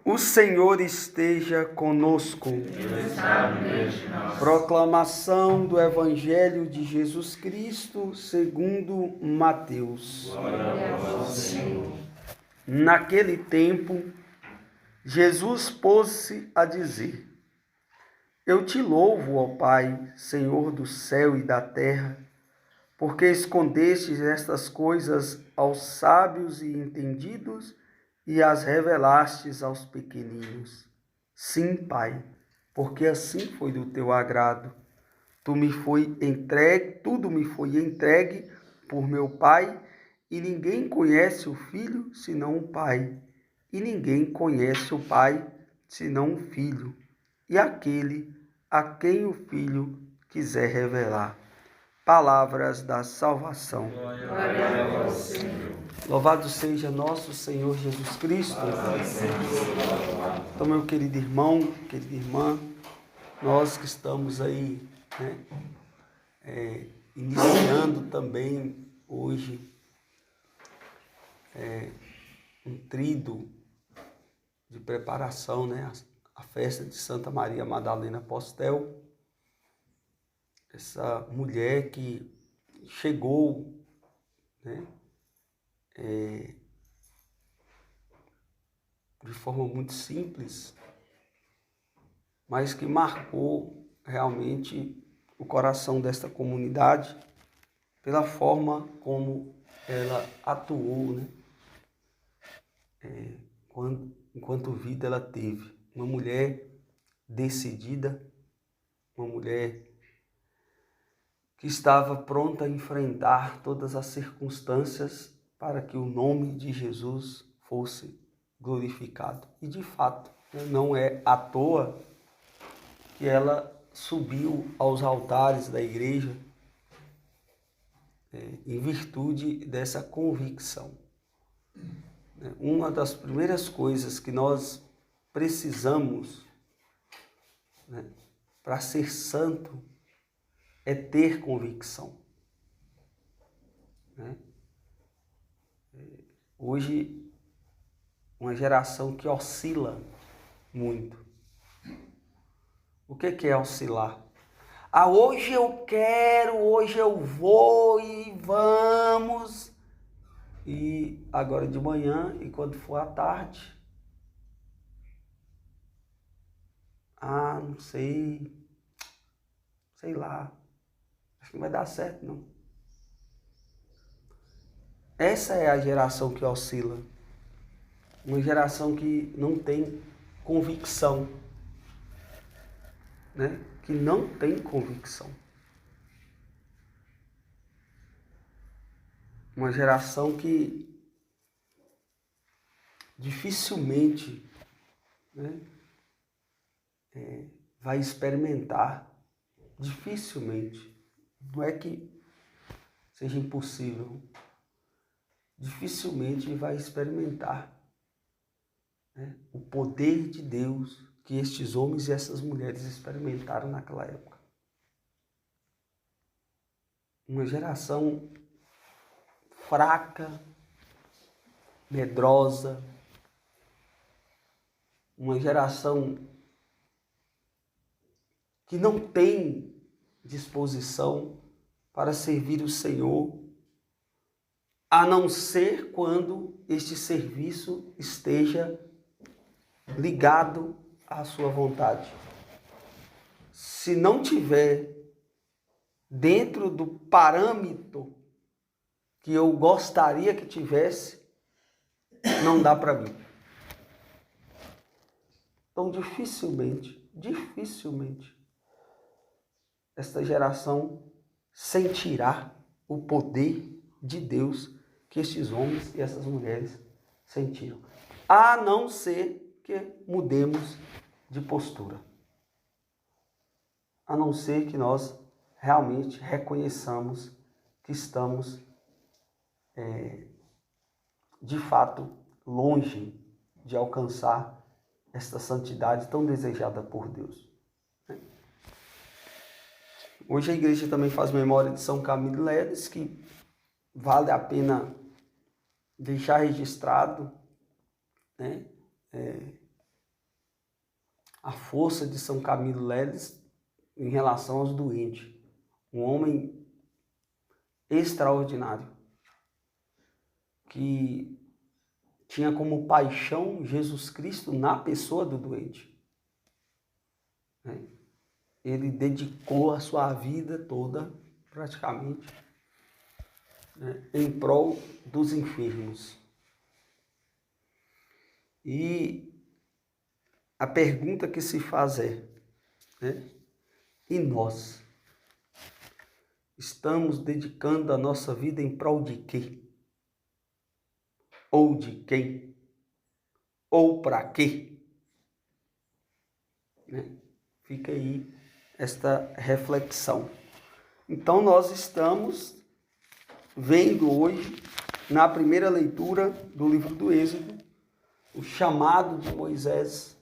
O Senhor esteja conosco. Proclamação do Evangelho de Jesus Cristo segundo Mateus. Glória a vós, Senhor. Naquele tempo, Jesus pôs-se a dizer: Eu te louvo, ó Pai, Senhor do céu e da terra, porque escondestes estas coisas aos sábios e entendidos e as revelastes aos pequeninos. Sim, Pai, porque assim foi do teu agrado. Tudo me foi entregue por meu Pai, e ninguém conhece o Filho senão o Pai, e ninguém conhece o Pai senão o Filho, e aquele a quem o Filho quiser revelar. Palavras da salvação. Glória a vós, Senhor. Louvado seja nosso Senhor Jesus Cristo. Então, meu querido irmão, querida irmã, nós que estamos aí, iniciando também hoje um tríduo de preparação, a festa de Santa Maria Madalena Postel, essa mulher que chegou, de forma muito simples, mas que marcou realmente o coração desta comunidade pela forma como ela atuou, enquanto vida ela teve. Uma mulher decidida, uma mulher que estava pronta a enfrentar todas as circunstâncias para que o nome de Jesus fosse glorificado. E de fato, não é à toa que ela subiu aos altares da igreja em virtude dessa convicção. Uma das primeiras coisas que nós precisamos para ser santo é ter convicção. Hoje, uma geração que oscila muito. O que é oscilar? Hoje eu quero, hoje eu vou e vamos. E agora de manhã e quando for à tarde, não sei lá, acho que não vai dar certo não. Essa é a geração que oscila, uma geração que não tem convicção, que não tem convicção. Uma geração que dificilmente vai experimentar, dificilmente, não é que seja impossível, dificilmente vai experimentar o poder de Deus que estes homens e essas mulheres experimentaram naquela época. Uma geração fraca, medrosa, uma geração que não tem disposição para servir o Senhor, a não ser quando este serviço esteja ligado à sua vontade. Se não tiver dentro do parâmetro que eu gostaria que tivesse, não dá para mim. Então, dificilmente, esta geração sentirá o poder de Deus que estes homens e essas mulheres sentiram. A não ser que mudemos de postura. A não ser que nós realmente reconheçamos que estamos, de fato, longe de alcançar esta santidade tão desejada por Deus. Hoje a igreja também faz memória de São Camilo Leles, que vale a pena deixar registrado, a força de São Camilo Leles em relação aos doentes. Um homem extraordinário, que tinha como paixão Jesus Cristo na pessoa do doente. Ele dedicou a sua vida toda, praticamente, em prol dos enfermos. E a pergunta que se faz é, e nós? Estamos dedicando a nossa vida em prol de quê? Ou de quem? Ou para quê? Fica aí esta reflexão. Então nós estamos vendo hoje, na primeira leitura do livro do Êxodo, o chamado de Moisés,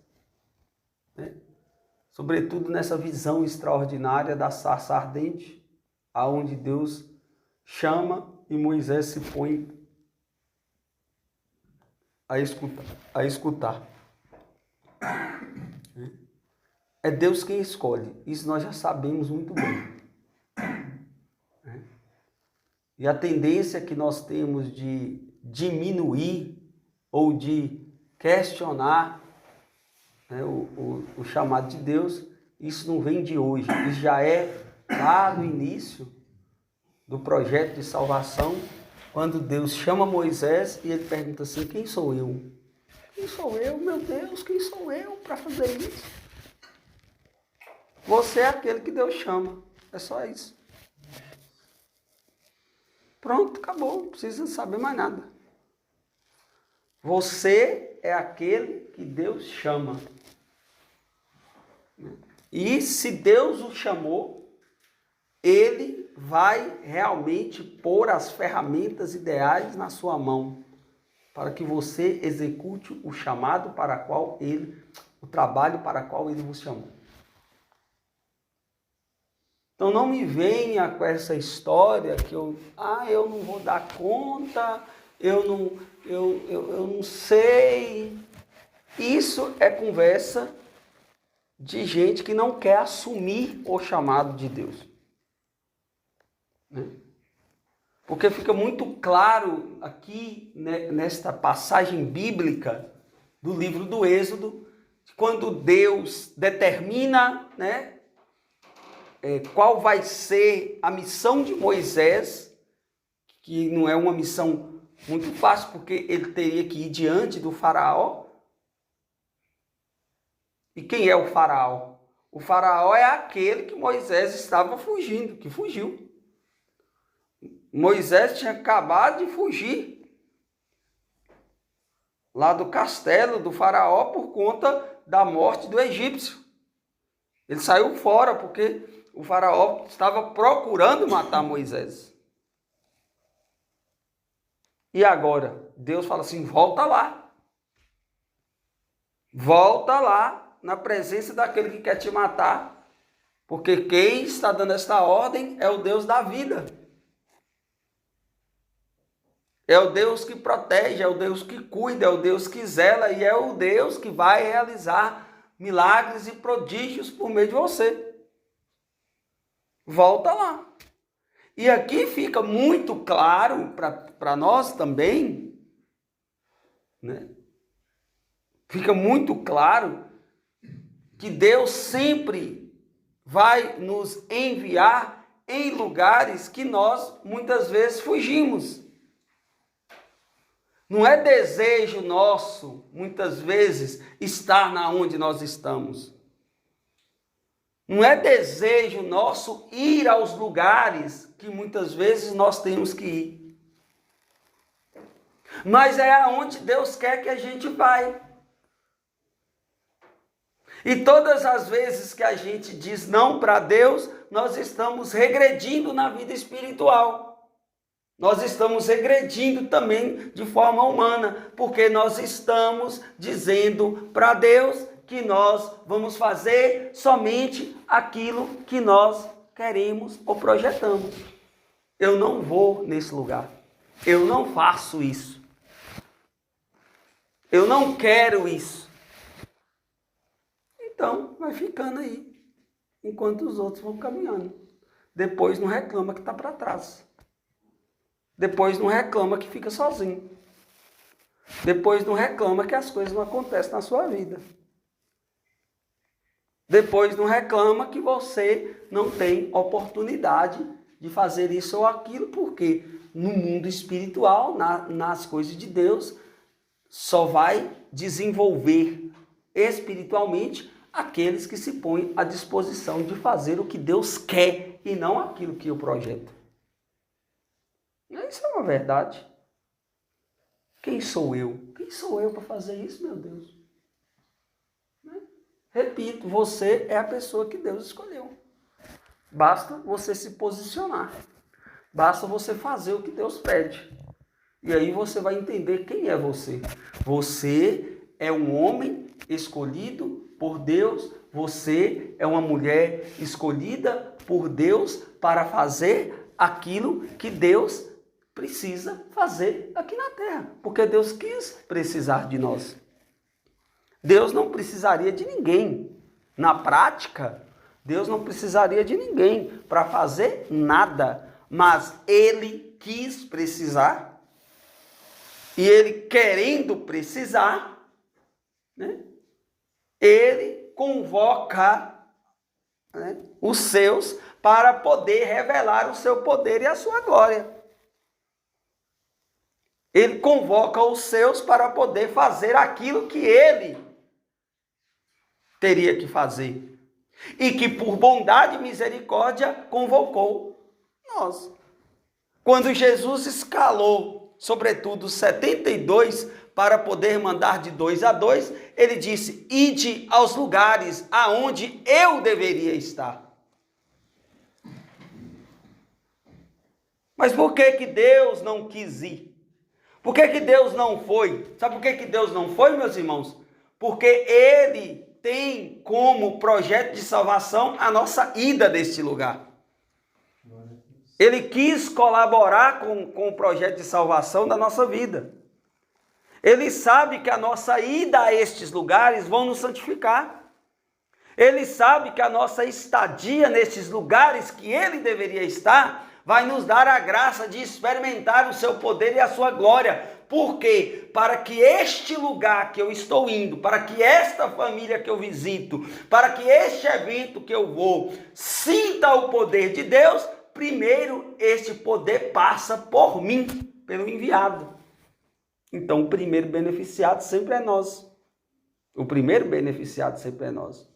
sobretudo nessa visão extraordinária da sarça ardente, aonde Deus chama e Moisés se põe a escutar. É Deus quem escolhe, isso nós já sabemos muito bem. E a tendência que nós temos de diminuir ou de questionar o chamado de Deus, isso não vem de hoje, isso já é lá no início do projeto de salvação, quando Deus chama Moisés e ele pergunta assim, quem sou eu? Quem sou eu, meu Deus, quem sou eu para fazer isso? Você é aquele que Deus chama, é só isso. Pronto, acabou, não precisa saber mais nada. Você é aquele que Deus chama. E se Deus o chamou, Ele vai realmente pôr as ferramentas ideais na sua mão, para que você execute o chamado para qual o trabalho para qual Ele vos chamou. Então não me venha com essa história que eu não vou dar conta, eu não sei. Isso é conversa de gente que não quer assumir o chamado de Deus. Porque fica muito claro aqui, nesta passagem bíblica do livro do Êxodo, quando Deus determina, qual vai ser a missão de Moisés, que não é uma missão muito fácil, porque ele teria que ir diante do faraó. E quem é o faraó? O faraó é aquele que Moisés estava fugindo, que fugiu. Moisés tinha acabado de fugir lá do castelo do faraó por conta da morte do egípcio. Ele saiu fora porque o faraó estava procurando matar Moisés. E agora? Deus fala assim, volta lá. Volta lá na presença daquele que quer te matar. Porque quem está dando esta ordem é o Deus da vida. É o Deus que protege, é o Deus que cuida, é o Deus que zela e é o Deus que vai realizar milagres e prodígios por meio de você. Volta lá. E aqui fica muito claro para nós também, fica muito claro que Deus sempre vai nos enviar em lugares que nós muitas vezes fugimos. Não é desejo nosso, muitas vezes, estar na onde nós estamos. Não é desejo nosso ir aos lugares que muitas vezes nós temos que ir. Mas é aonde Deus quer que a gente vai. E todas as vezes que a gente diz não para Deus, nós estamos regredindo na vida espiritual. Nós estamos regredindo também de forma humana, porque nós estamos dizendo para Deus que nós vamos fazer somente aquilo que nós queremos ou projetamos. Eu não vou nesse lugar. Eu não faço isso. Eu não quero isso. Então, vai ficando aí, enquanto os outros vão caminhando. Depois não reclama que está para trás. Depois não reclama que fica sozinho. Depois não reclama que as coisas não acontecem na sua vida. Depois não reclama que você não tem oportunidade de fazer isso ou aquilo, porque no mundo espiritual, nas coisas de Deus, só vai desenvolver espiritualmente aqueles que se põem à disposição de fazer o que Deus quer e não aquilo que eu projeto. Isso é uma verdade. Quem sou eu? Quem sou eu para fazer isso, meu Deus? Repito, você é a pessoa que Deus escolheu. Basta você se posicionar. Basta você fazer o que Deus pede. E aí você vai entender quem é você. Você é um homem escolhido por Deus. Você é uma mulher escolhida por Deus para fazer aquilo que Deus precisa fazer aqui na terra. Porque Deus quis precisar de nós. Deus não precisaria de ninguém. Na prática, Deus não precisaria de ninguém para fazer nada. Mas Ele quis precisar. E Ele querendo precisar, né, Ele convoca, né, os seus para poder revelar o seu poder e a sua glória. Ele convoca os seus para poder fazer aquilo que Ele teria que fazer. E que por bondade e misericórdia convocou nós. Quando Jesus escalou, sobretudo 72, para poder mandar de 2 a 2, ele disse: ide aos lugares aonde eu deveria estar. Mas por que Deus não quis ir? Por que Deus não foi? Sabe por que Deus não foi, meus irmãos? Porque Ele tem como projeto de salvação a nossa ida deste lugar. Ele quis colaborar com o projeto de salvação da nossa vida. Ele sabe que a nossa ida a estes lugares vão nos santificar. Ele sabe que a nossa estadia nestes lugares que Ele deveria estar vai nos dar a graça de experimentar o seu poder e a sua glória. Por quê? Para que este lugar que eu estou indo, para que esta família que eu visito, para que este evento que eu vou, sinta o poder de Deus, primeiro este poder passa por mim, pelo enviado. Então o primeiro beneficiado sempre é nós. O primeiro beneficiado sempre é nós.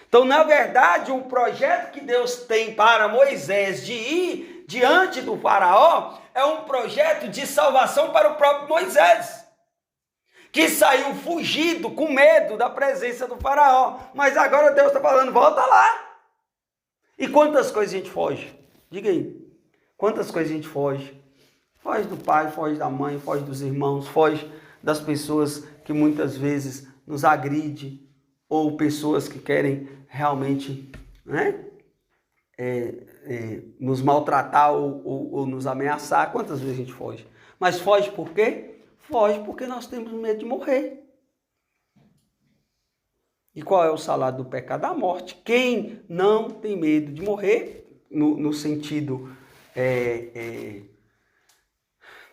Então, na verdade, o projeto que Deus tem para Moisés de ir diante do faraó é um projeto de salvação para o próprio Moisés, que saiu fugido com medo da presença do faraó. Mas agora Deus está falando, volta lá. E quantas coisas a gente foge? Diga aí, quantas coisas a gente foge? Foge do pai, foge da mãe, foge dos irmãos, foge das pessoas que muitas vezes nos agridem, ou pessoas que querem realmente, né, nos maltratar ou nos ameaçar. Quantas vezes a gente foge? Mas foge por quê? Foge porque nós temos medo de morrer. E qual é o salário do pecado? A morte. Quem não tem medo de morrer, no sentido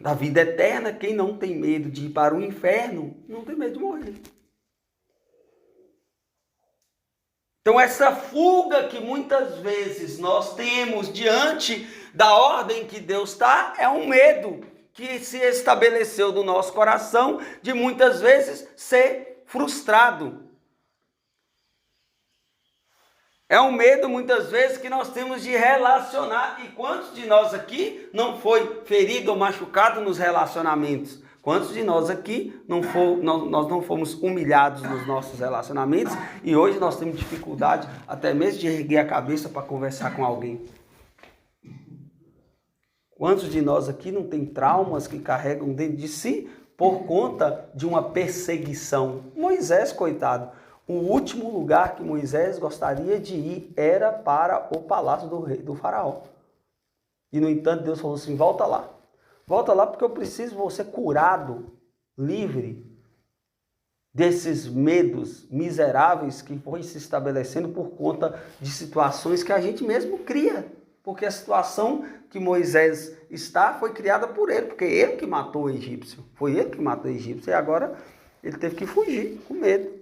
da vida eterna, quem não tem medo de ir para o inferno, não tem medo de morrer. Então essa fuga que muitas vezes nós temos diante da ordem que Deus está, é um medo que se estabeleceu no nosso coração de muitas vezes ser frustrado. É um medo muitas vezes que nós temos de relacionar. E quantos de nós aqui não foi ferido ou machucado nos relacionamentos? Quantos de nós aqui nós não fomos humilhados nos nossos relacionamentos e hoje nós temos dificuldade até mesmo de erguer a cabeça para conversar com alguém? Quantos de nós aqui não tem traumas que carregam dentro de si por conta de uma perseguição? Moisés, coitado, o último lugar que Moisés gostaria de ir era para o palácio do rei, do faraó. E no entanto Deus falou assim, volta lá. Volta lá porque eu preciso você curado, livre desses medos miseráveis que foi se estabelecendo por conta de situações que a gente mesmo cria. Porque a situação que Moisés está foi criada por ele, porque ele que matou o egípcio. Foi ele que matou o egípcio e agora ele teve que fugir com medo.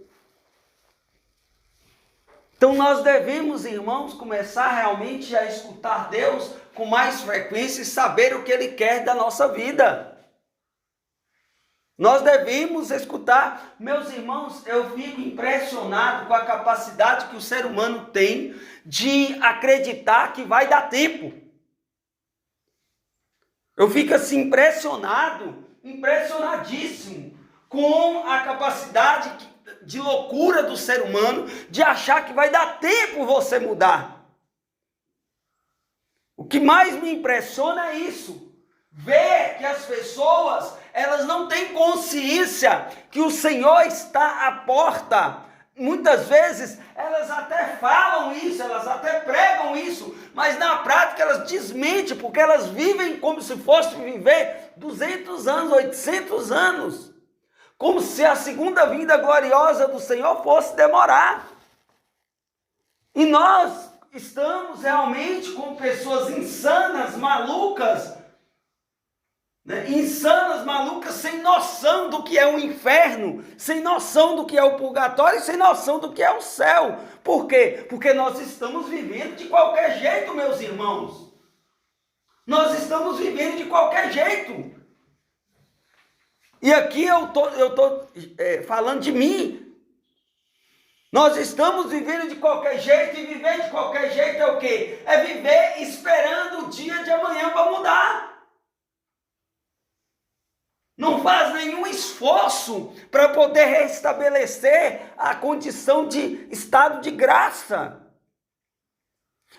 Então nós devemos, irmãos, começar realmente a escutar Deus com mais frequência e saber o que Ele quer da nossa vida. Nós devemos escutar. Meus irmãos, eu fico impressionado com a capacidade que o ser humano tem de acreditar que vai dar tempo. Eu fico assim impressionadíssimo com a capacidade de loucura do ser humano de achar que vai dar tempo você mudar. O que mais me impressiona é isso. Ver que as pessoas, elas não têm consciência que o Senhor está à porta. Muitas vezes elas até falam isso, elas até pregam isso, mas na prática elas desmentem, porque elas vivem como se fosse viver 200 anos, 800 anos. Como se a segunda vinda gloriosa do Senhor fosse demorar. E nós estamos realmente com pessoas insanas, malucas, insanas, malucas, sem noção do que é o inferno, sem noção do que é o purgatório, sem noção do que é o céu. Por quê? Porque nós estamos vivendo de qualquer jeito, meus irmãos. Nós estamos vivendo de qualquer jeito. E aqui eu tô falando de mim. Nós estamos vivendo de qualquer jeito, e viver de qualquer jeito é o quê? É viver esperando o dia de amanhã para mudar. Não faz nenhum esforço para poder restabelecer a condição de estado de graça.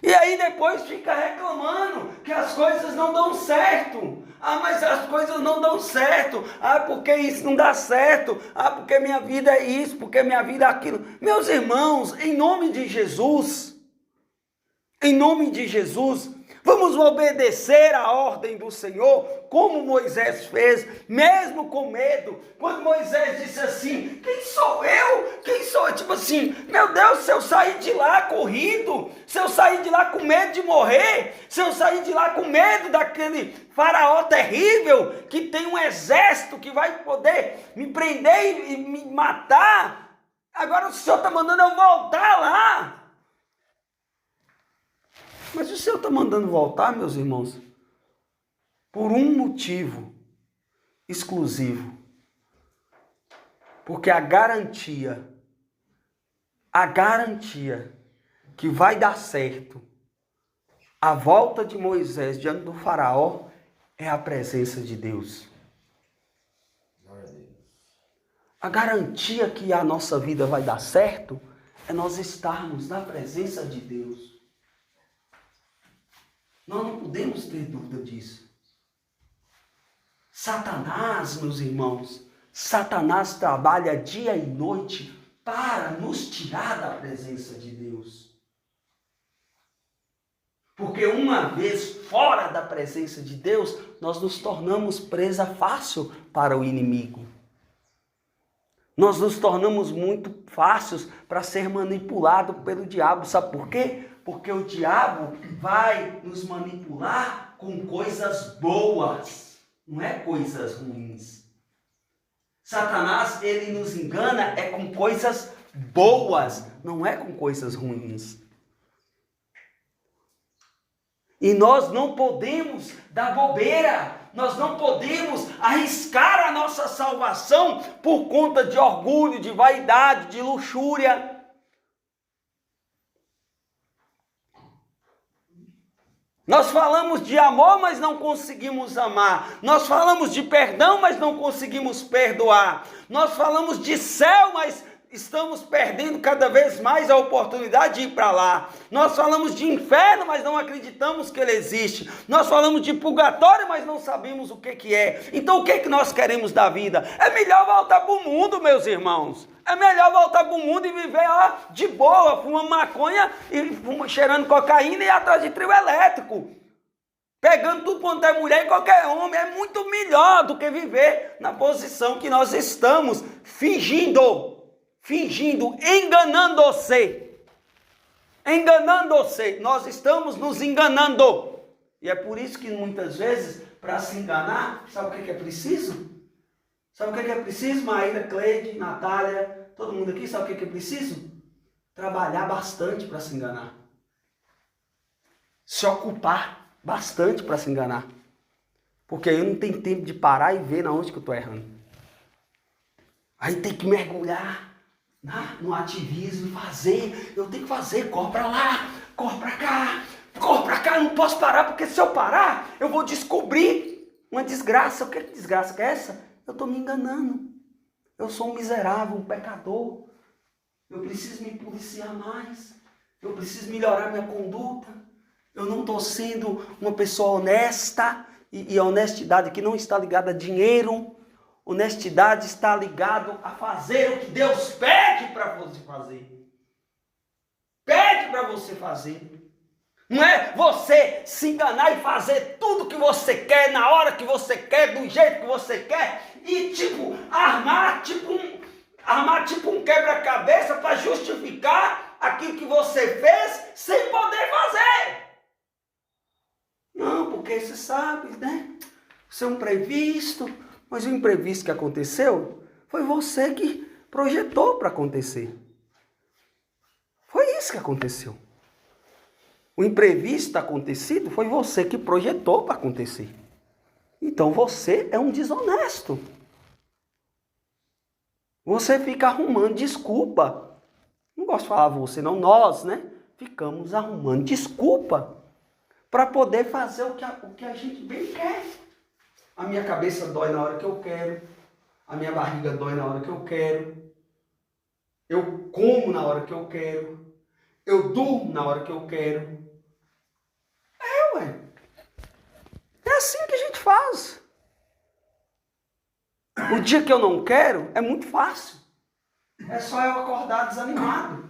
E aí depois fica reclamando que as coisas não dão certo. Ah, mas as coisas não dão certo. Ah, porque isso não dá certo. Ah, porque minha vida é isso, porque minha vida é aquilo. Meus irmãos, em nome de Jesus, vamos obedecer a ordem do Senhor, como Moisés fez, mesmo com medo. Quando Moisés disse assim, quem sou eu? Quem sou eu? Tipo assim, meu Deus, se eu sair de lá corrido, se eu sair de lá com medo de morrer, se eu sair de lá com medo daquele faraó terrível, que tem um exército que vai poder me prender e me matar, agora o Senhor está mandando eu voltar lá. Mas o Senhor está mandando voltar, meus irmãos, por um motivo exclusivo. Porque a garantia que vai dar certo a volta de Moisés diante do faraó é a presença de Deus. A garantia que a nossa vida vai dar certo é nós estarmos na presença de Deus. Nós não podemos ter dúvida disso. Satanás, meus irmãos, Satanás trabalha dia e noite para nos tirar da presença de Deus. Porque uma vez fora da presença de Deus, nós nos tornamos presa fácil para o inimigo. Nós nos tornamos muito fáceis para ser manipulado pelo diabo. Sabe por quê? Porque o diabo vai nos manipular com coisas boas, não é coisas ruins. Satanás, ele nos engana com coisas boas, não é com coisas ruins. E nós não podemos dar bobeira, nós não podemos arriscar a nossa salvação por conta de orgulho, de vaidade, de luxúria. Nós falamos de amor, mas não conseguimos amar. Nós falamos de perdão, mas não conseguimos perdoar. Nós falamos de céu, mas estamos perdendo cada vez mais a oportunidade de ir para lá. Nós falamos de inferno, mas não acreditamos que ele existe. Nós falamos de purgatório, mas não sabemos o que é. Então o que nós queremos da vida? É melhor voltar para o mundo, meus irmãos. É melhor voltar para o mundo e viver de boa, fumando maconha e cheirando cocaína e atrás de trio elétrico. pegando tudo quanto é mulher e qualquer homem. É muito melhor do que viver na posição que nós estamos, fingindo, enganando-se. Nós estamos nos enganando. E é por isso que muitas vezes, para se enganar, sabe o que é preciso? Sabe o que é preciso, Maíra, Cleide, Natália, todo mundo aqui, sabe o que é preciso? Trabalhar bastante para se enganar. Se ocupar bastante para se enganar. Porque aí eu não tenho tempo de parar e ver na onde que eu estou errando. Aí tem que mergulhar no ativismo, fazer. Eu tenho que fazer, corre para lá, corre para cá, eu não posso parar, porque se eu parar, eu vou descobrir uma desgraça. O que desgraça que é essa? Eu estou me enganando. Eu sou um miserável, um pecador. Eu preciso me policiar mais. Eu preciso melhorar minha conduta. Eu não estou sendo uma pessoa honesta. E a honestidade aqui não está ligada a dinheiro. Honestidade está ligada a fazer o que Deus pede para você fazer. Pede para você fazer. Não é você se enganar e fazer tudo que você quer, na hora que você quer, do jeito que você quer. E armar um quebra-cabeça para justificar aquilo que você fez sem poder fazer. Não, porque você sabe, né? Isso é um imprevisto. Mas o imprevisto que aconteceu foi você que projetou para acontecer. Foi isso que aconteceu. O imprevisto acontecido foi você que projetou para acontecer. Então você é um desonesto. Você fica arrumando desculpa. Não gosto de falar você, não, nós, né? Ficamos arrumando desculpa para poder fazer o que a gente bem quer. A minha cabeça dói na hora que eu quero. A minha barriga dói na hora que eu quero. Eu como na hora que eu quero. Eu durmo na hora que eu quero. Ué. É assim que a gente faz. O dia que eu não quero é muito fácil. É só eu acordar desanimado.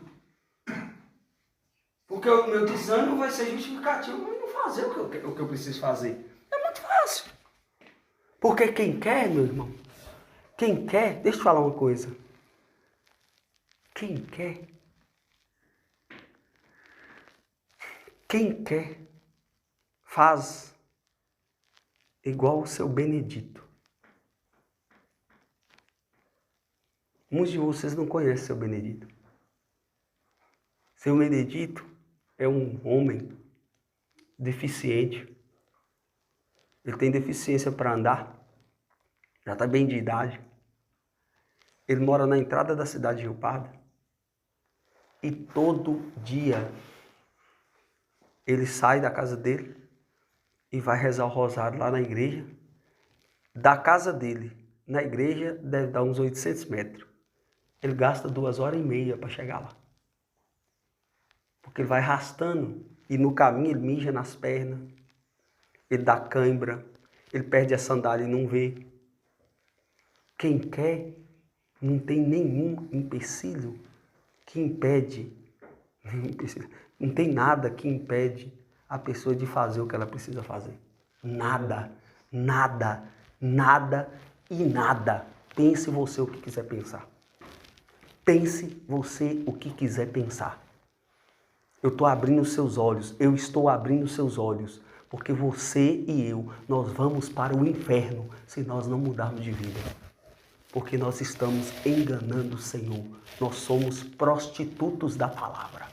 Porque o meu desânimo vai ser justificativo para não fazer o que eu preciso fazer. É muito fácil. Porque quem quer, meu irmão, quem quer, deixa eu falar uma coisa. Quem quer, faz igual o seu Benedito. Muitos de vocês não conhecem o seu Benedito. Seu Benedito é um homem deficiente. Ele tem deficiência para andar. Já está bem de idade. Ele mora na entrada da cidade de Rio Pardo. E todo dia ele sai da casa dele e vai rezar o rosário lá na igreja. Da casa dele, na igreja, deve dar uns 800 metros. Ele gasta 2h30 para chegar lá. Porque ele vai arrastando e no caminho ele mija nas pernas. Ele dá cãibra. Ele perde a sandália e não vê. Quem quer não tem nenhum empecilho que impede. Não tem nada que impede a pessoa de fazer o que ela precisa fazer. Nada, nada, nada e nada. Pense você o que quiser pensar. Pense você o que quiser pensar. Eu estou abrindo os seus olhos. Eu estou abrindo os seus olhos. Porque você e eu, nós vamos para o inferno se nós não mudarmos de vida. Porque nós estamos enganando o Senhor. Nós somos prostitutos da palavra.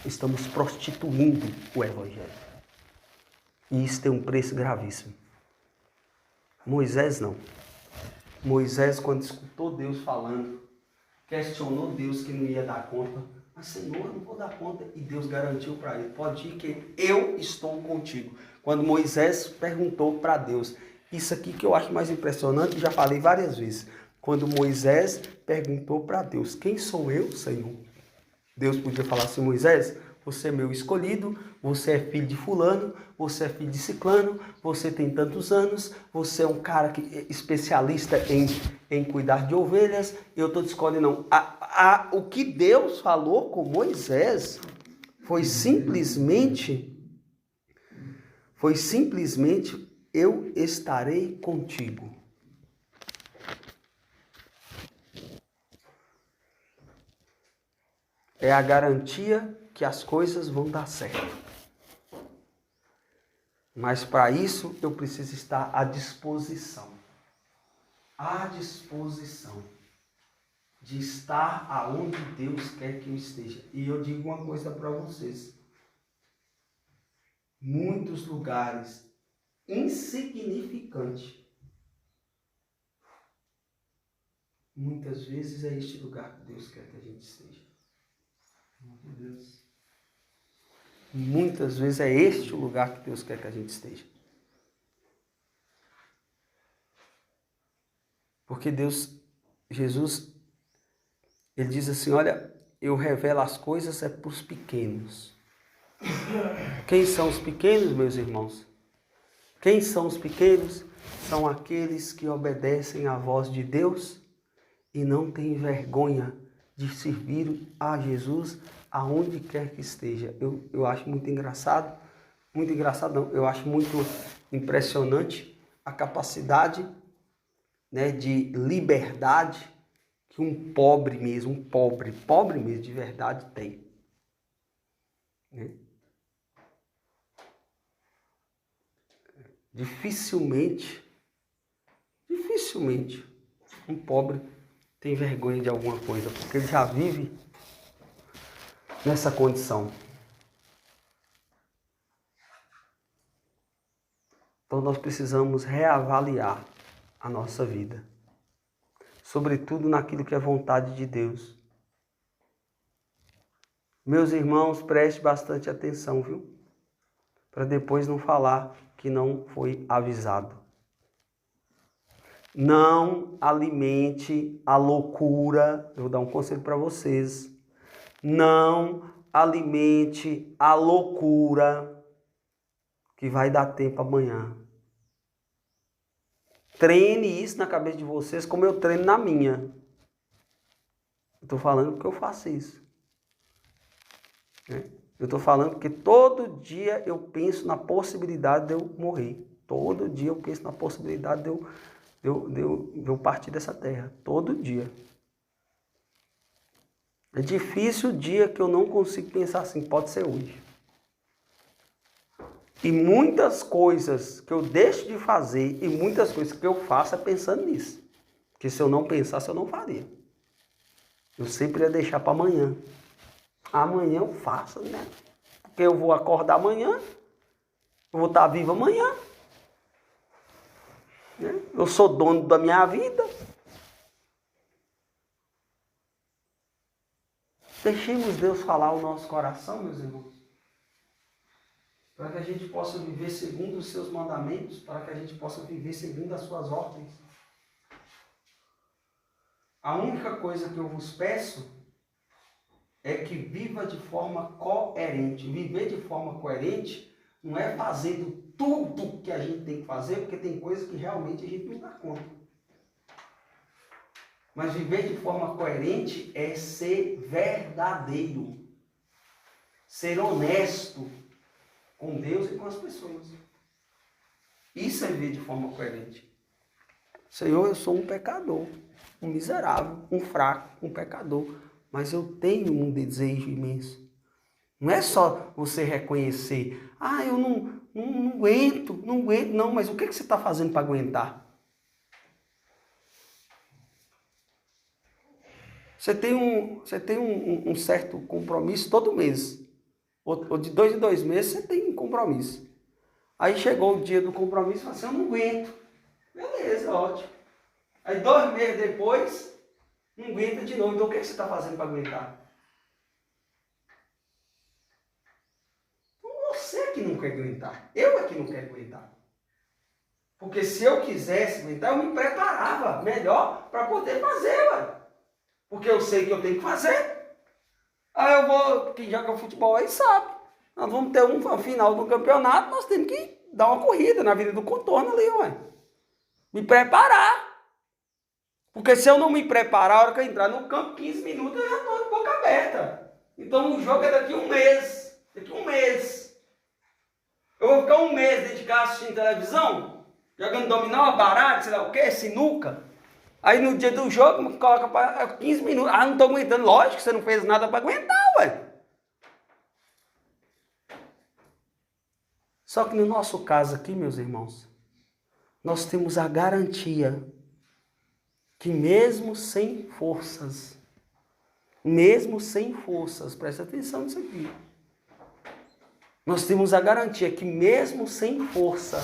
Estamos prostituindo o Evangelho. E isso tem um preço gravíssimo. Moisés não. Moisés, quando escutou Deus falando, questionou Deus que não ia dar conta. Mas Senhor, eu não vou dar conta. E Deus garantiu para ele, pode ir que eu estou contigo. Quando Moisés perguntou para Deus, isso aqui que eu acho mais impressionante, já falei várias vezes. Quando Moisés perguntou para Deus, quem sou eu, Senhor? Deus podia falar assim, Moisés, você é meu escolhido, você é filho de fulano, você é filho de ciclano, você tem tantos anos, você é um cara que é especialista em cuidar de ovelhas, eu estou te escolhendo. Não. O que Deus falou com Moisés foi simplesmente foi simplesmente: eu estarei contigo. É a garantia que as coisas vão dar certo. Mas para isso eu preciso estar à disposição. À disposição de estar aonde Deus quer que eu esteja. E eu digo uma coisa para vocês. Muitos lugares insignificantes, muitas vezes é este lugar que Deus quer que a gente esteja. Meu Deus. Muitas vezes é este o lugar que Deus quer que a gente esteja. Porque Jesus, ele diz assim: olha, eu revelo as coisas para os pequenos. Quem são os pequenos, meus irmãos? Quem são os pequenos? São aqueles que obedecem à voz de Deus e não têm vergonha de servir a Jesus aonde quer que esteja. Eu acho muito engraçado não, eu acho muito impressionante a capacidade, né, de liberdade que um pobre mesmo de verdade tem. Né? Dificilmente um pobre tem vergonha de alguma coisa, porque ele já vive nessa condição. Então nós precisamos reavaliar a nossa vida, sobretudo naquilo que é vontade de Deus. Meus irmãos, preste bastante atenção, viu? Para depois não falar que não foi avisado. Não alimente a loucura. Eu vou dar um conselho para vocês. Não alimente a loucura que vai dar tempo amanhã. Treine isso na cabeça de vocês como eu treino na minha. Estou falando porque eu faço isso. Eu estou falando porque todo dia eu penso na possibilidade de eu morrer. Todo dia eu penso na possibilidade de eu partir dessa terra. Todo dia. É difícil o dia que eu não consigo pensar assim. Pode ser hoje. E muitas coisas que eu deixo de fazer e muitas coisas que eu faço é pensando nisso. Porque se eu não pensasse, eu não faria. Eu sempre ia deixar para amanhã. Amanhã eu faço, né? Porque eu vou acordar amanhã. Eu vou estar vivo amanhã. Né? Eu sou dono da minha vida. Deixemos Deus falar o nosso coração, meus irmãos. Para que a gente possa viver segundo os seus mandamentos, para que a gente possa viver segundo as suas ordens. A única coisa que eu vos peço é que viva de forma coerente. Viver de forma coerente não é fazendo tudo que a gente tem que fazer, porque tem coisas que realmente a gente não dá conta. Mas viver de forma coerente é ser verdadeiro, ser honesto com Deus e com as pessoas. Isso é viver de forma coerente. Senhor, eu sou um pecador, um miserável, um fraco, um pecador, mas eu tenho um desejo imenso. Não é só você reconhecer, eu não aguento, não, mas o que você está fazendo para aguentar? Você tem um certo compromisso todo mês. Ou de 2 em 2 meses você tem um compromisso. Aí chegou o dia do compromisso e falou assim: eu não aguento. Beleza, ótimo. Aí 2 meses depois, não aguenta de novo. Então o que você está fazendo para aguentar? Então você é que não quer aguentar. Eu é que não quero aguentar. Porque se eu quisesse aguentar, eu me preparava melhor para poder fazer, ué. Porque eu sei que eu tenho que fazer. Aí eu vou, quem joga futebol aí sabe. Nós vamos ter um final do campeonato, nós temos que dar uma corrida na Avenida do Contorno ali, ué. Me preparar. Porque se eu não me preparar, a hora que eu entrar no campo, 15 minutos, eu já estou de boca aberta. Então o jogo é daqui a um mês. Daqui a um mês. Eu vou ficar um mês dentro de lá assistindo televisão, jogando dominó, baralho, sei lá o que, sinuca. Aí no dia do jogo, coloca para 15 minutos. Ah, não estou aguentando. Lógico que você não fez nada para aguentar, ué. Só que no nosso caso aqui, meus irmãos, nós temos a garantia que mesmo sem forças, presta atenção nisso aqui. Nós temos a garantia que mesmo sem força,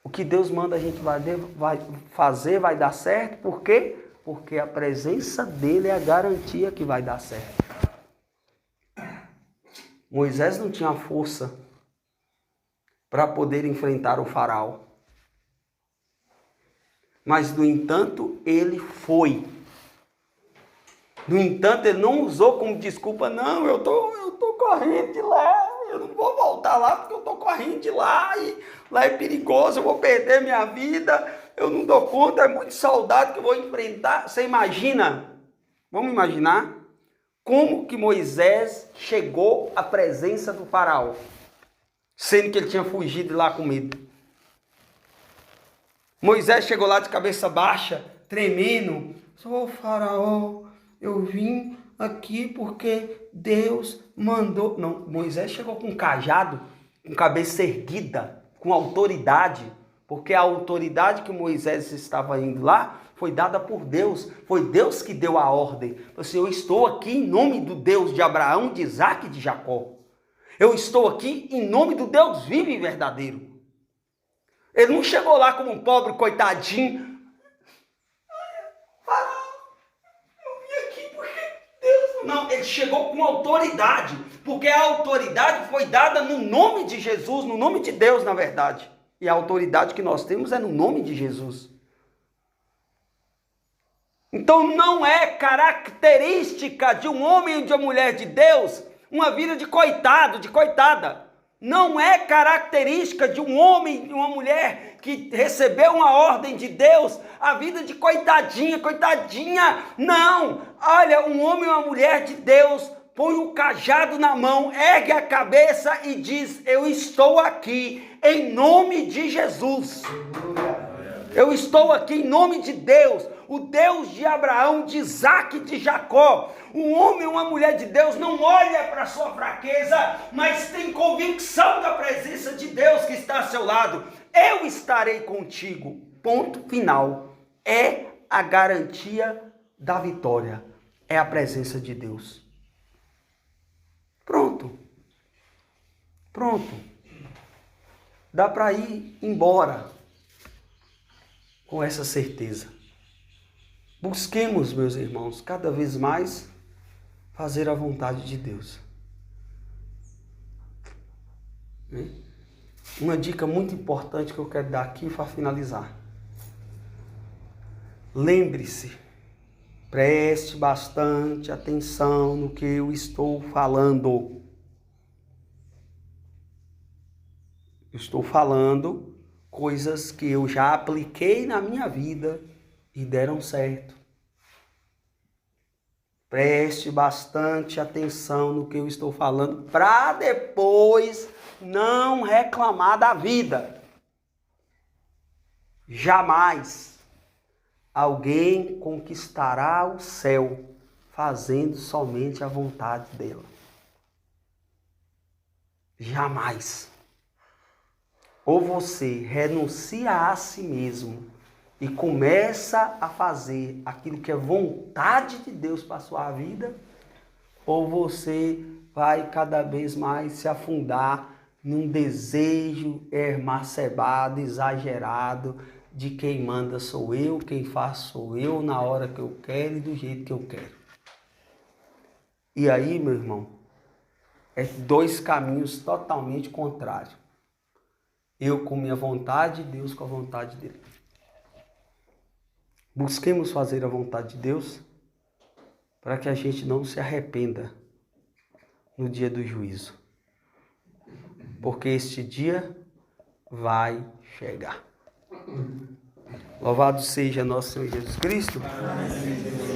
o que Deus manda a gente vai fazer, vai dar certo. Por quê? Porque a presença dele é a garantia que vai dar certo. Moisés não tinha força para poder enfrentar o faraó. Mas, no entanto, ele foi. No entanto, ele não usou como desculpa, não, eu tô correndo de lá, eu não vou voltar lá porque eu tô correndo de lá, e lá é perigoso, eu vou perder minha vida, eu não dou conta, é muito soldado que eu vou enfrentar. Você imagina, vamos imaginar, como que Moisés chegou à presença do faraó, sendo que ele tinha fugido lá com medo. Moisés chegou lá de cabeça baixa, tremendo. Ô faraó, eu vim aqui porque Deus mandou. Não, Moisés chegou com um cajado, com cabeça erguida, com autoridade. Porque a autoridade que Moisés estava indo lá foi dada por Deus. Foi Deus que deu a ordem. Assim, eu estou aqui em nome do Deus de Abraão, de Isaac e de Jacó. Eu estou aqui em nome do Deus vivo e verdadeiro. Ele não chegou lá como um pobre coitadinho. Eu vim aqui porque Deus... Não, ele chegou com autoridade. Porque a autoridade foi dada no nome de Jesus, no nome de Deus, na verdade. E a autoridade que nós temos é no nome de Jesus. Então não é característica de um homem ou de uma mulher de Deus uma vida de coitado, de coitada. Não é característica de um homem e uma mulher que recebeu uma ordem de Deus, a vida de coitadinha, coitadinha. Não! Olha, um homem e uma mulher de Deus põe o cajado na mão, ergue a cabeça e diz: eu estou aqui em nome de Jesus. Eu estou aqui em nome de Deus, o Deus de Abraão, de Isaac e de Jacó. Um homem e uma mulher de Deus não olha para a sua fraqueza, mas tem convicção da presença de Deus que está ao seu lado. Eu estarei contigo. Ponto final. É a garantia da vitória. É a presença de Deus. Pronto. Pronto. Dá para ir embora com essa certeza. Busquemos, meus irmãos, cada vez mais fazer a vontade de Deus. Uma dica muito importante que eu quero dar aqui para finalizar. Lembre-se, preste bastante atenção no que eu estou falando. Eu estou falando coisas que eu já apliquei na minha vida e deram certo. Preste bastante atenção no que eu estou falando para depois não reclamar da vida. Jamais alguém conquistará o céu fazendo somente a vontade dela. Jamais. Ou você renuncia a si mesmo e começa a fazer aquilo que é vontade de Deus para a sua vida, ou você vai cada vez mais se afundar num desejo hermacebado, exagerado, de quem manda sou eu, quem faz sou eu, na hora que eu quero e do jeito que eu quero. E aí, meu irmão, é dois caminhos totalmente contrários. Eu com minha vontade, Deus com a vontade dele. Busquemos fazer a vontade de Deus para que a gente não se arrependa no dia do juízo. Porque este dia vai chegar. Louvado seja nosso Senhor Jesus Cristo. Amém.